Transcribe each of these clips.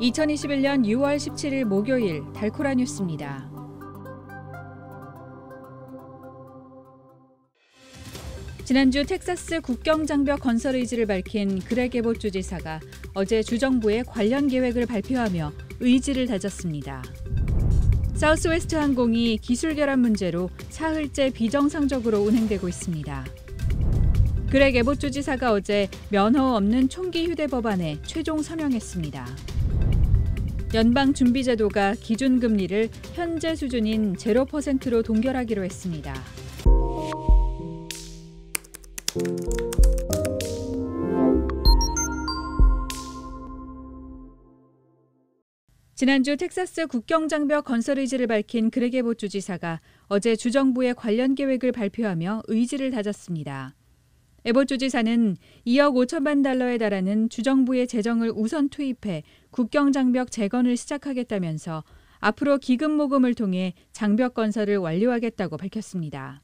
2021년 6월 17일 목요일 달코라 뉴스입니다. 지난주 텍사스 국경장벽 건설 의지를 밝힌 그렉 에봇 주지사가 어제 주정부의 관련 계획을 발표하며 의지를 다졌습니다. 사우스웨스트 항공이 기술 결함 문제로 사흘째 비정상적으로 운행되고 있습니다. 그렉 에봇 주지사가 어제 면허 없는 총기 휴대 법안에 최종 서명했습니다. 연방준비제도가 기준금리를 현재 수준인 0%로 동결하기로 했습니다. 지난주 텍사스 국경장벽 건설 의지를 밝힌 그렉 에봇 주지사가 어제 주정부의 관련 계획을 발표하며 의지를 다졌습니다. 에봇 주지사는 2억 5천만 달러에 달하는 주정부의 재정을 우선 투입해 국경장벽 재건을 시작하겠다면서 앞으로 기금 모금을 통해 장벽 건설을 완료하겠다고 밝혔습니다.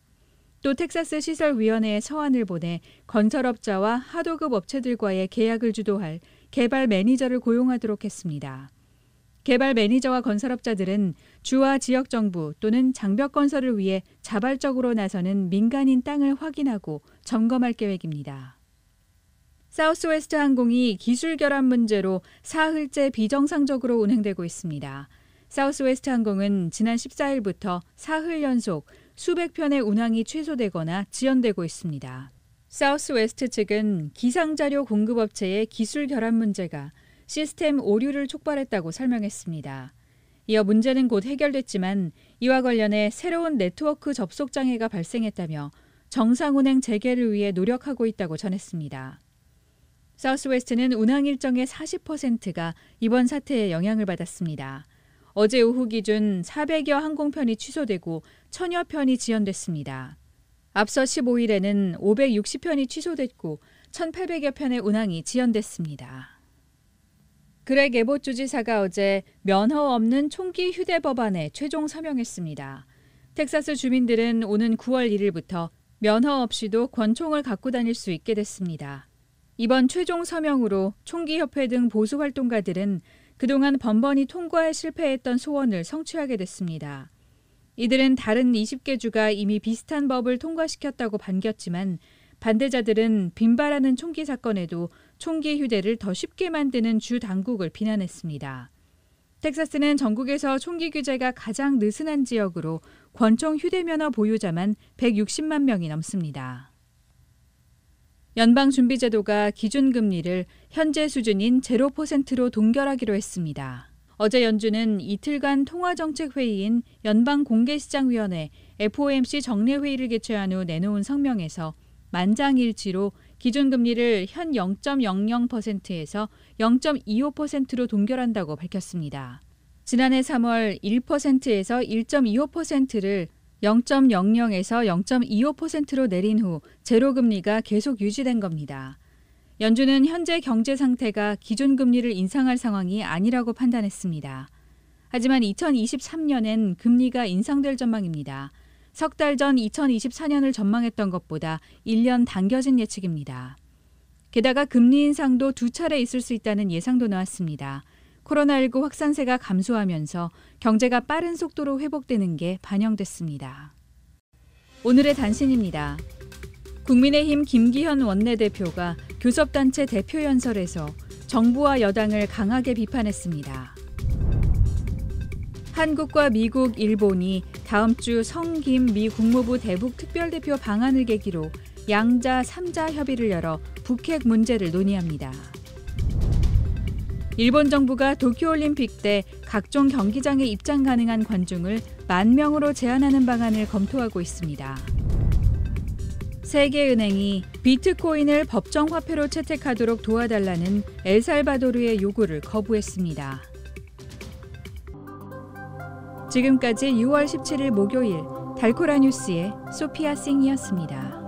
또 텍사스 시설위원회에 서한을 보내 건설업자와 하도급 업체들과의 계약을 주도할 개발 매니저를 고용하도록 했습니다. 개발 매니저와 건설업자들은 주와 지역 정부 또는 장벽 건설을 위해 자발적으로 나서는 민간인 땅을 확인하고 점검할 계획입니다. 사우스웨스트 항공이 기술 결함 문제로 사흘째 비정상적으로 운행되고 있습니다. 사우스웨스트 항공은 지난 14일부터 사흘 연속 수백 편의 운항이 취소되거나 지연되고 있습니다. 사우스웨스트 측은 기상자료 공급업체의 기술 결함 문제가 시스템 오류를 촉발했다고 설명했습니다. 이어 문제는 곧 해결됐지만 이와 관련해 새로운 네트워크 접속 장애가 발생했다며 정상 운행 재개를 위해 노력하고 있다고 전했습니다. 사우스웨스트는 운항 일정의 40%가 이번 사태에 영향을 받았습니다. 어제 오후 기준 400여 항공편이 취소되고 1000여 편이 지연됐습니다. 앞서 15일에는 560편이 취소됐고 1800여 편의 운항이 지연됐습니다. 그렉 에봇 주지사가 어제 면허 없는 총기 휴대 법안에 최종 서명했습니다. 텍사스 주민들은 오는 9월 1일부터 면허 없이도 권총을 갖고 다닐 수 있게 됐습니다. 이번 최종 서명으로 총기협회 등 보수활동가들은 그동안 번번이 통과에 실패했던 소원을 성취하게 됐습니다. 이들은 다른 20개 주가 이미 비슷한 법을 통과시켰다고 반겼지만 반대자들은 빈발하는 총기 사건에도 총기 휴대를 더 쉽게 만드는 주 당국을 비난했습니다. 텍사스는 전국에서 총기 규제가 가장 느슨한 지역으로 권총 휴대면허 보유자만 160만 명이 넘습니다. 연방준비제도가 기준금리를 현재 수준인 0%로 동결하기로 했습니다. 어제 연준은 이틀간 통화정책회의인 연방공개시장위원회 FOMC 정례회의를 개최한 후 내놓은 성명에서 만장일치로 기준금리를 현 0.00%에서 0.25%로 동결한다고 밝혔습니다. 지난해 3월 1%에서 1.25%를 0.00에서 0.25%로 내린 후 제로금리가 계속 유지된 겁니다. 연준은 현재 경제 상태가 기준금리를 인상할 상황이 아니라고 판단했습니다. 하지만 2023년엔 금리가 인상될 전망입니다. 석 달 전 2024년을 전망했던 것보다 1년 당겨진 예측입니다. 게다가 금리 인상도 2차례 있을 수 있다는 예상도 나왔습니다. 코로나19 확산세가 감소하면서 경제가 빠른 속도로 회복되는 게 반영됐습니다. 오늘의 단신입니다. 국민의힘 김기현 원내대표가 교섭단체 대표연설에서 정부와 여당을 강하게 비판했습니다. 한국과 미국, 일본이 다음 주 성 김 미 국무부 대북 특별대표 방한을 계기로 양자 3자 협의를 열어 북핵 문제를 논의합니다. 일본 정부가 도쿄올림픽 때 각종 경기장에 입장 가능한 관중을 10,000명으로 제한하는 방안을 검토하고 있습니다. 세계은행이 비트코인을 법정 화폐로 채택하도록 도와달라는 엘살바도르의 요구를 거부했습니다. 지금까지 6월 17일 목요일 달코라 뉴스의 소피아 싱이었습니다.